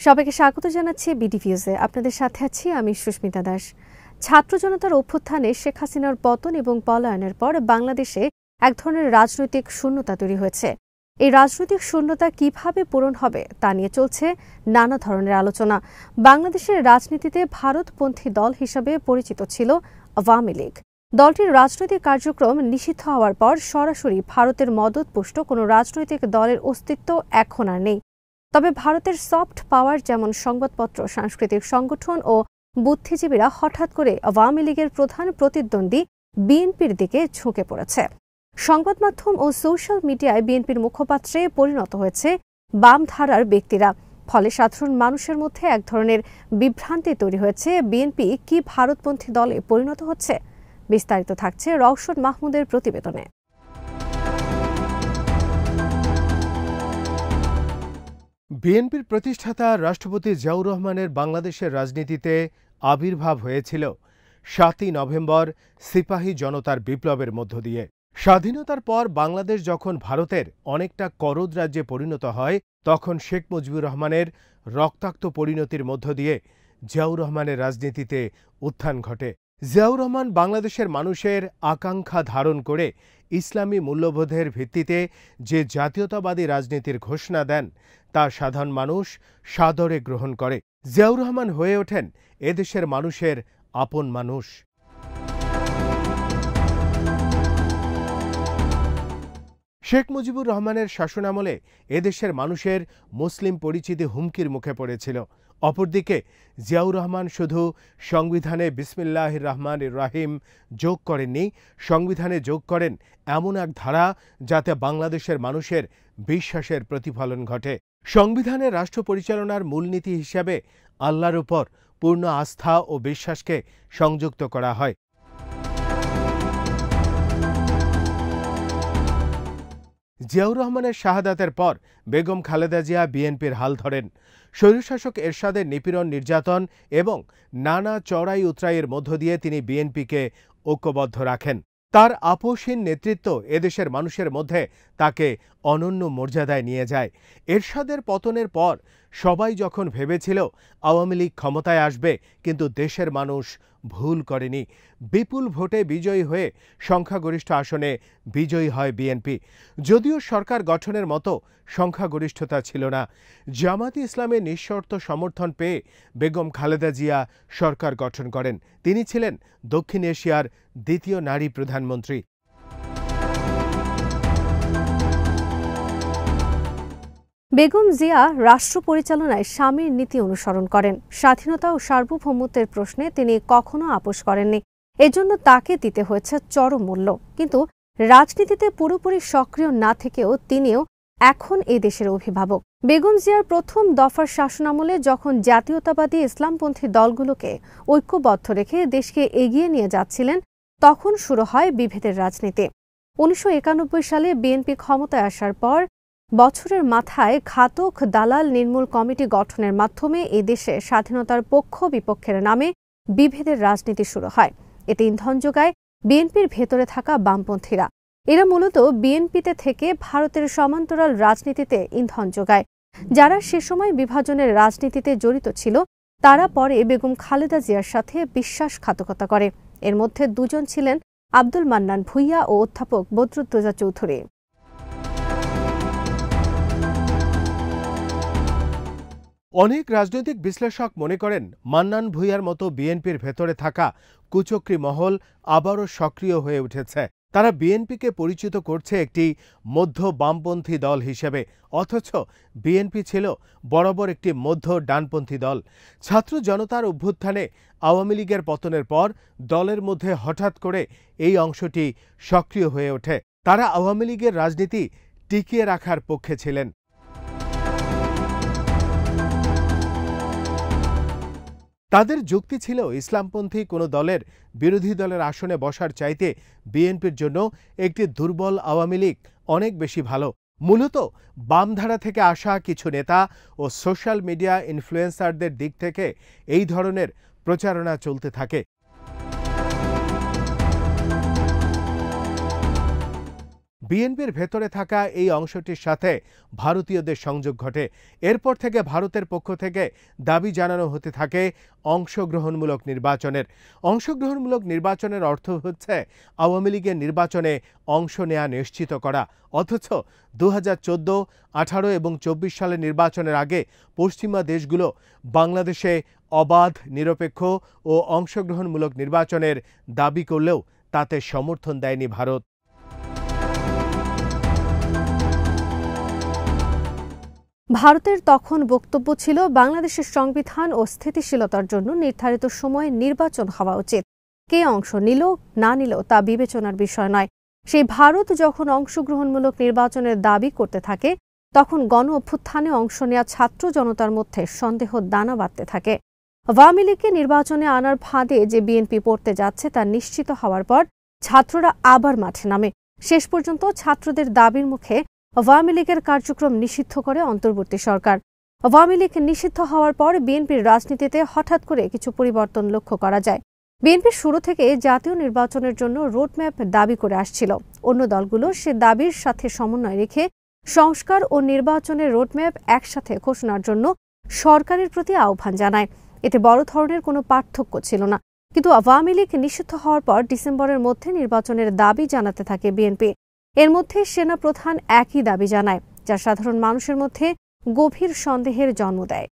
সবাইকে স্বাগত জানাচ্ছি বিডি ভিউজে। আপনাদের সাথে আছি আমি সুস্মিতা দাস। ছাত্র জনতার অভ্যুত্থানে শেখ হাসিনার পতন এবং পলায়নের পর বাংলাদেশে এক ধরনের রাজনৈতিক শূন্যতা তৈরি হয়েছে। এই রাজনৈতিক শূন্যতা কিভাবে পূরণ হবে তা নিয়ে চলছে নানা ধরনের আলোচনা। বাংলাদেশের রাজনীতিতে ভারতপন্থী দল হিসাবে পরিচিত ছিল আওয়ামী লীগ। দলটির রাজনৈতিক কার্যক্রম নিষিদ্ধ হওয়ার পর সরাসরি ভারতের মদতপুষ্ট কোনো রাজনৈতিক দলের অস্তিত্ব এখন আর নেই। তবে ভারতের সফট পাওয়ার যেমন সংবাদপত্র, সাংস্কৃতিক সংগঠন ও বুদ্ধিজীবীরা হঠাৎ করে আওয়ামী লীগের প্রধান প্রতিদ্বন্দ্বী বিএনপির দিকে ঝুঁকে পড়েছে। সংবাদ মাধ্যম ও সোশ্যাল মিডিয়ায় বিএনপির মুখপাত্রে পরিণত হয়েছে বামধারার ব্যক্তিরা। ফলে সাধারণ মানুষের মধ্যে এক ধরনের বিভ্রান্তি তৈরি হয়েছে। বিএনপি কি ভারতপন্থী দলে পরিণত হচ্ছে? বিস্তারিত থাকছে রওশন মাহমুদের প্রতিবেদনে। বিএনপির প্রতিষ্ঠাতা রাষ্ট্রপতি জিয়াউর রহমানের বাংলাদেশের রাজনীতিতে আবির্ভাব হয়েছিল ৭ই নভেম্বর সিপাহী জনতার বিপ্লবের মধ্য দিয়ে। স্বাধীনতার পর বাংলাদেশ যখন ভারতের অনেকটা করদ রাজ্যে পরিণত হয়, তখন শেখ মুজিবুর রহমানের রক্তাক্ত পরিণতির মধ্য দিয়ে জিয়াউর রহমানের রাজনীতিতে উত্থান ঘটে। জিয়াউর রহমান বাংলাদেশের মানুষের আকাঙ্ক্ষা ধারণ করে ইসলামী মূল্যবোধের ভিত্তিতে যে জাতীয়তাবাদী রাজনীতির ঘোষণা দেন, তা সাধারণ মানুষ সাদরে গ্রহণ করে। জিয়াউর রহমান হয়ে ওঠেন এদেশের মানুষের আপন মানুষ। শেখ মুজিবুর রহমানের শাসনামলে এদেশের মানুষের মুসলিম পরিচিতি হুমকির মুখে পড়েছিল। অপরদিকে জিয়াউর রহমান শুধু সংবিধানে বিসমিল্লাহির রহমানির রহিম যোগ করেননি, সংবিধানে যোগ করেন এমন এক ধারা যাতে বাংলাদেশের মানুষের বিশ্বাসের প্রতিফলন ঘটে। সংবিধানে রাষ্ট্র পরিচালনার মূলনীতি হিসাবে আল্লাহর উপর পূর্ণ আস্থা ও বিশ্বাসকে সংযুক্ত করা হয়। জিয়াউর রহমানের শাহাদাতের পর বেগম খালেদা জিয়া বিএনপির হাল ধরেন। স্বৈরশাসক এরশাদের নিপীড়ন, নির্যাতন এবং নানা চড়াই উতরাইয়ের মধ্য দিয়ে তিনি বিএনপিকে ঐক্যবদ্ধ রাখেন। তার আপোষহীন নেতৃত্ব এদেশের মানুষের মধ্যে তাকে অনন্য মর্যাদায় নিয়ে যায়। এরশাদের পতনের পর সবাই যখন ভেবেছিল আওয়ামী লীগ ক্ষমতায় আসবে, কিন্তু দেশের মানুষ ভুল করেনি। বিপুল ভোটে বিজয়ী হয়ে সংখ্যাগরিষ্ঠ আসনে বিজয়ী হয় বিএনপি। যদিও সরকার গঠনের মতো সংখ্যাগরিষ্ঠতা ছিল না, জামায়াতে ইসলামের নিঃশর্ত সমর্থন পেয়ে বেগম খালেদা জিয়া সরকার গঠন করেন। তিনি ছিলেন দক্ষিণ এশিয়ার দ্বিতীয় নারী প্রধানমন্ত্রী। বেগম জিয়া রাষ্ট্র পরিচালনায় স্বামীর নীতি অনুসরণ করেন। স্বাধীনতা ও সার্বভৌমত্বের প্রশ্নে তিনি কখনো আপোষ করেননি। এজন্য তাকে দিতে হয়েছে চরম মূল্য। কিন্তু রাজনীতিতে পুরোপুরি সক্রিয় না থেকেও তিনিও এখন এই দেশের অভিভাবক। বেগম জিয়ার প্রথম দফার শাসনামলে যখন জাতীয়তাবাদী ইসলামপন্থী দলগুলোকে ঐক্যবদ্ধ রেখে দেশকে এগিয়ে নিয়ে যাচ্ছিলেন, তখন শুরু হয় বিভেদের রাজনীতি। ১৯৯১ সালে বিএনপি ক্ষমতায় আসার পর বছরের মাথায় ঘাতক দালাল নির্মূল কমিটি গঠনের মাধ্যমে এ দেশে স্বাধীনতার পক্ষ বিপক্ষের নামে বিভেদের রাজনীতি শুরু হয়। এতে ইন্ধন যোগায় বিএনপির ভেতরে থাকা বামপন্থীরা। এরা মূলত বিএনপিতে থেকে ভারতের সমান্তরাল রাজনীতিতে ইন্ধন যোগায়। যারা সে সময় বিভাজনের রাজনীতিতে জড়িত ছিল, তারা পরে বেগম খালেদা জিয়ার সাথে বিশ্বাসঘাতকতা করে। এর মধ্যে দুজন ছিলেন আব্দুল মান্নান ভূঁইয়া ও অধ্যাপক বদরুদ্দোজা চৌধুরী। অনেক রাজনৈতিক বিশ্লেষক মনে করেন, মান্নান ভূঁইয়ার মতো বিএনপির ভেতরে থাকা কুচক্রী মহল আবারও সক্রিয় হয়ে উঠেছে। তারা বিএনপিকে পরিচিত করছে একটি মধ্য বামপন্থী দল হিসেবে, অথচ বিএনপি ছিল বরাবর একটি মধ্য ডানপন্থী দল। ছাত্র জনতার অভ্যুত্থানে আওয়ামী লীগের পতনের পর দলের মধ্যে হঠাৎ করে এই অংশটি সক্রিয় হয়ে ওঠে। তারা আওয়ামী লীগের রাজনীতি টিকিয়ে রাখার পক্ষে ছিলেন। তাদের যুক্তি ছিল, ইসলামপন্থী কোনো দলের বিরোধী দলের আসনে বসার চাইতে বিএনপির জন্য একটি দুর্বল আওয়ামী লীগ অনেক বেশি ভালো। মূলত বামধারা থেকে আসা কিছু নেতা ও সোশ্যাল মিডিয়া ইনফ্লুয়েন্সারদের দিক থেকে এই ধরনের প্রচারণা চলতে থাকে। বিএনপির ভেতরে থাকা এই অংশটির সাথে ভারতীয়দের সংযোগ ঘটে। এরপর থেকে ভারতের পক্ষ থেকে দাবি জানানো হতে থাকে অংশগ্রহণমূলক নির্বাচনের। অংশগ্রহণমূলক নির্বাচনের অর্থ হচ্ছে আওয়ামী লীগের নির্বাচনে অংশ নেওয়া নিশ্চিত করা। অথচ 2014, 18 এবং 24 সালের নির্বাচনের আগে পশ্চিমা দেশগুলো বাংলাদেশে অবাধ, নিরপেক্ষ ও অংশগ্রহণমূলক নির্বাচনের দাবি করলেও তাতে সমর্থন দেয়নি ভারত। ভারতের তখন বক্তব্য ছিল বাংলাদেশের সংবিধান ও স্থিতিশীলতার জন্য নির্ধারিত সময়ে নির্বাচন হওয়া উচিত। কে অংশ নিল না নিল তা বিবেচনার বিষয় নয়। সেই ভারত যখন অংশগ্রহণমূলক নির্বাচনের দাবি করতে থাকে, তখন গণ অভ্যুত্থানে অংশ নেওয়া ছাত্র জনতার মধ্যে সন্দেহ দানা বাঁধতে থাকে। আওয়ামী লীগকে নির্বাচনে আনার ফাঁদে যে বিএনপি পড়তে যাচ্ছে তা নিশ্চিত হওয়ার পর ছাত্ররা আবার মাঠে নামে। শেষ পর্যন্ত ছাত্রদের দাবির মুখে আওয়ামী লীগের কার্যক্রম নিষিদ্ধ করে অন্তর্বর্তী সরকার। আওয়ামী লীগ নিষিদ্ধ হওয়ার পর বিএনপির রাজনীতিতে হঠাৎ করে কিছু পরিবর্তন লক্ষ্য করা যায়। বিএনপি শুরু থেকে জাতীয় নির্বাচনের জন্য রোডম্যাপ দাবি করে আসছিল। অন্য দলগুলো সে দাবির সাথে সমন্বয় রেখে সংস্কার ও নির্বাচনের রোডম্যাপ একসাথে ঘোষণার জন্য সরকারের প্রতি আহ্বান জানায়। এতে বড় ধরনের কোনো পার্থক্য ছিল না। কিন্তু আওয়ামী লীগ নিষিদ্ধ হওয়ার পর ডিসেম্বরের মধ্যে নির্বাচনের দাবি জানাতে থাকে বিএনপি। এর মধ্যে সেনা প্রধান একই দাবি জানায়, যা সাধারণ মানুষের মধ্যে গভীর সন্দেহের জন্ম দেয়।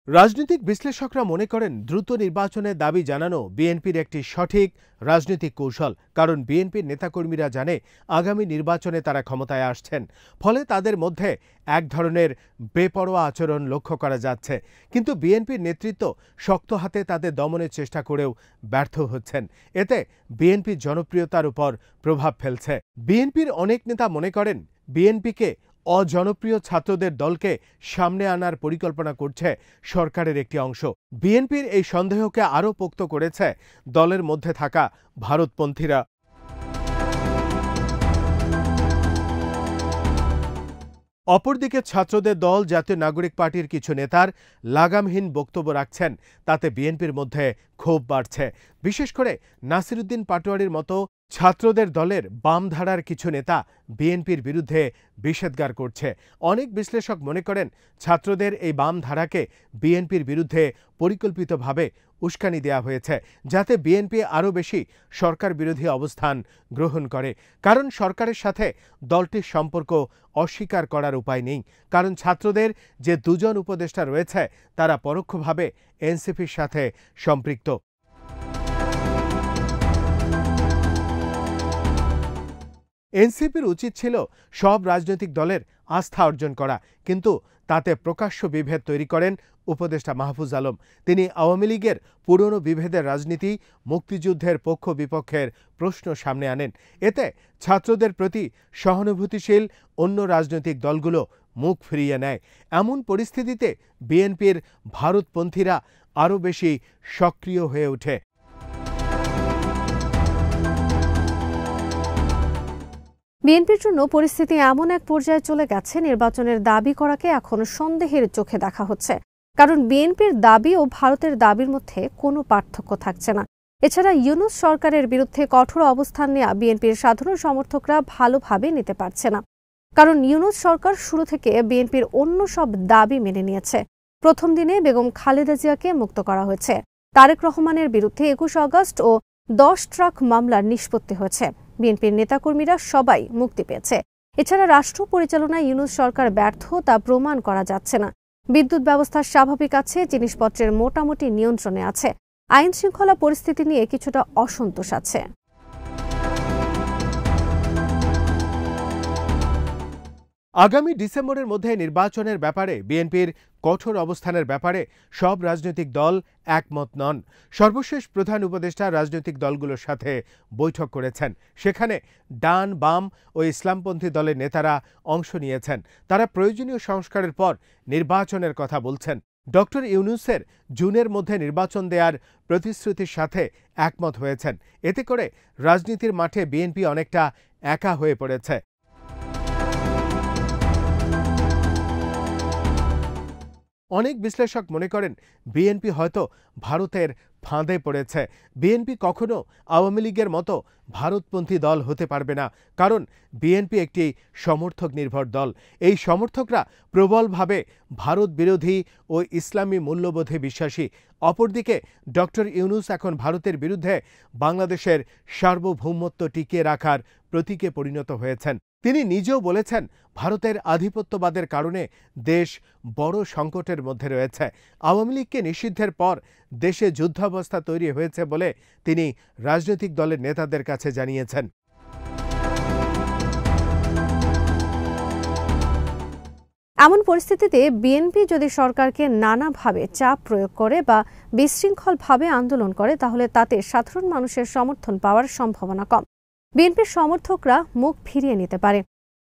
রাজনৈতিক বিশ্লেষকরা মনে করেন দ্রুত নির্বাচনের দাবি জানানো বিএনপির একটি সঠিক রাজনৈতিক কৌশল। কারণ বিএনপির নেতাকর্মীরা জানে আগামী নির্বাচনে তারা ক্ষমতায় আসছেন, ফলে তাদের মধ্যে এক ধরনের বেপরোয়া আচরণ লক্ষ্য করা যাচ্ছে। কিন্তু বিএনপির নেতৃত্ব শক্ত হাতে তাদের দমনের চেষ্টা করেও ব্যর্থ হচ্ছেন। এতে বিএনপির জনপ্রিয়তার উপর প্রভাব ফেলছে। বিএনপির অনেক নেতা মনে করেন বিএনপিকে অজনপ্রিয় ছাত্রদের দলকে সামনে আনার পরিকল্পনা করছে সরকারের একটি অংশ। বিএনপির এই সন্দেহকে আরও পোক্ত করেছে দলের মধ্যে থাকা ভারতপন্থীরা। অপরদিকে ছাত্রদের দল জাতীয় নাগরিক পার্টির কিছু নেতার লাগামহীন বক্তব্য রাখছেন, তাতে বিএনপির মধ্যে ক্ষোভ বাড়ছে। বিশেষ করে নাসিরউদ্দিন পাটোয়ারীর মতো ছাত্রদের দলের বাম ধারার কিছু নেতা বিএনপির বিরুদ্ধে বিষেধগার করছে। অনেক বিশ্লেষক মনে করেন ছাত্রদের এই বাম ধারাকে বিএনপির বিরুদ্ধে পরিকল্পিতভাবে উস্কানি দেওয়া হয়েছে, যাতে বিএনপি আরও বেশি সরকার বিরোধী অবস্থান গ্রহণ করে। কারণ সরকারের সাথে দলটির সম্পর্ক অস্বীকার করার উপায় নেই। কারণ ছাত্রদের যে দুজন উপদেষ্টা রয়েছে তারা পরোক্ষভাবে এনসিপির সাথে সম্পৃক্ত। এনসিপির উচিত ছিল সব রাজনৈতিক দলের আস্থা অর্জন করা, কিন্তু তাতে প্রকাশ্য বিভেদ তৈরি করেন উপদেষ্টা মাহফুজ আলম। তিনি আওয়ামী লীগের পুরনো বিভেদের রাজনীতি, মুক্তিযুদ্ধের পক্ষ বিপক্ষের প্রশ্ন সামনে আনেন। এতে ছাত্রদের প্রতি সহানুভূতিশীল অন্য রাজনৈতিক দলগুলো মুখ ফিরিয়ে নেয়। এমন পরিস্থিতিতে বিএনপির ভারতপন্থীরা আরও বেশি সক্রিয় হয়ে ওঠে। বিএনপির জন্য পরিস্থিতি এমন এক পর্যায়ে চলে গেছে, নির্বাচনের দাবি করাকে এখন সন্দেহের চোখে দেখা হচ্ছে। কারণ বিএনপির দাবি ও ভারতের দাবির মধ্যে কোনো পার্থক্য থাকছে না। এছাড়া ইউনূস সরকারের বিরুদ্ধে কঠোর অবস্থান নেওয়া বিএনপির সাধারণ সমর্থকরা ভালোভাবে নিতে পারছে না। কারণ ইউনূস সরকার শুরু থেকে বিএনপির অন্য সব দাবি মেনে নিয়েছে। প্রথম দিনে বেগম খালেদা জিয়াকে মুক্ত করা হয়েছে। তারেক রহমানের বিরুদ্ধে 21 আগস্ট ও 10 ট্রাক মামলার নিষ্পত্তি হয়েছে। বিএনপির নেতাকর্মীরা সবাই মুক্তি পেয়েছে। এছাড়া রাষ্ট্র পরিচালনায় ইউনূস সরকার ব্যর্থ তা প্রমাণ করা যাচ্ছে না। বিদ্যুৎ ব্যবস্থা স্বাভাবিক আছে, জিনিসপত্রের মোটামুটি নিয়ন্ত্রণে আছে। আইন শৃঙ্খলা পরিস্থিতি নিয়ে কিছুটা অসন্তোষ আছে। আগামী ডিসেম্বরের মধ্যে নির্বাচনের ব্যাপারে বিএনপির কঠোর অবস্থানের ব্যাপারে সব রাজনৈতিক দল একমত নন। সর্বশেষ প্রধান উপদেষ্টা রাজনৈতিক দলগুলোর সাথে বৈঠক করেছেন। সেখানে ডান, বাম ও ইসলামপন্থী দলের নেতারা অংশ নিয়েছেন। তারা প্রয়োজনীয় সংস্কারের পর নির্বাচনের কথা বলছেন। ডক্টর ইউনূসের জুনের মধ্যে নির্বাচন দেওয়ার প্রতিশ্রুতির সাথে একমত হয়েছেন। এতে করে রাজনীতির মাঠে বিএনপি অনেকটা একা হয়ে পড়েছে। অনেক বিশ্লেষক মনে করেন বিএনপি হয়তো ভারতের ফাঁদে পড়েছে। বিএনপি কখনো আওয়ামী লীগের মতো ভারতপন্থী দল হতে পারবে না, কারণ বিএনপি একটি সমর্থক নির্ভর দল। এই সমর্থকরা প্রবলভাবে ভারত বিরোধী ও ইসলামী মূল্যবোধে বিশ্বাসী। অপরদিকে ডক্টর ইউনূস এখন ভারতের বিরুদ্ধে বাংলাদেশের সার্বভৌমত্ব টিকিয়ে রাখার প্রতীকে পরিণত হয়েছেন। তিনি নিজেও বলেছেন, ভারতের আধিপত্যবাদের কারণে দেশ বড় সংকটের মধ্যে রয়েছে। আওয়ামী লীগকে নিষিদ্ধের পর দেশে যুদ্ধাবস্থা তৈরি হয়েছে বলে তিনি রাজনৈতিক দলের নেতাদের কাছে জানিয়েছেন। এমন পরিস্থিতিতে বিএনপি যদি সরকারকে নানাভাবে চাপ প্রয়োগ করে বা বিশৃঙ্খলভাবে আন্দোলন করে, তাহলে তাতে সাধারণ মানুষের সমর্থন পাওয়ার সম্ভাবনা কম। বিএনপির সমর্থকরা মুখ ফিরিয়ে নিতে পারে।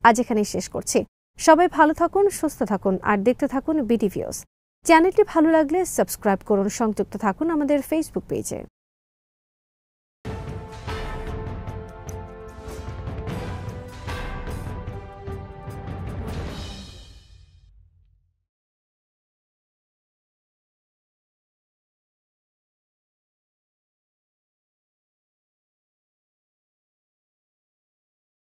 আজ এখানেই শেষ করছি। সবাই ভালো থাকুন, সুস্থ থাকুন আর দেখতে থাকুন বিডি ভিউজ। চ্যানেলটি ভালো লাগলে সাবস্ক্রাইব করুন, সংযুক্ত থাকুন আমাদের ফেসবুক পেজে।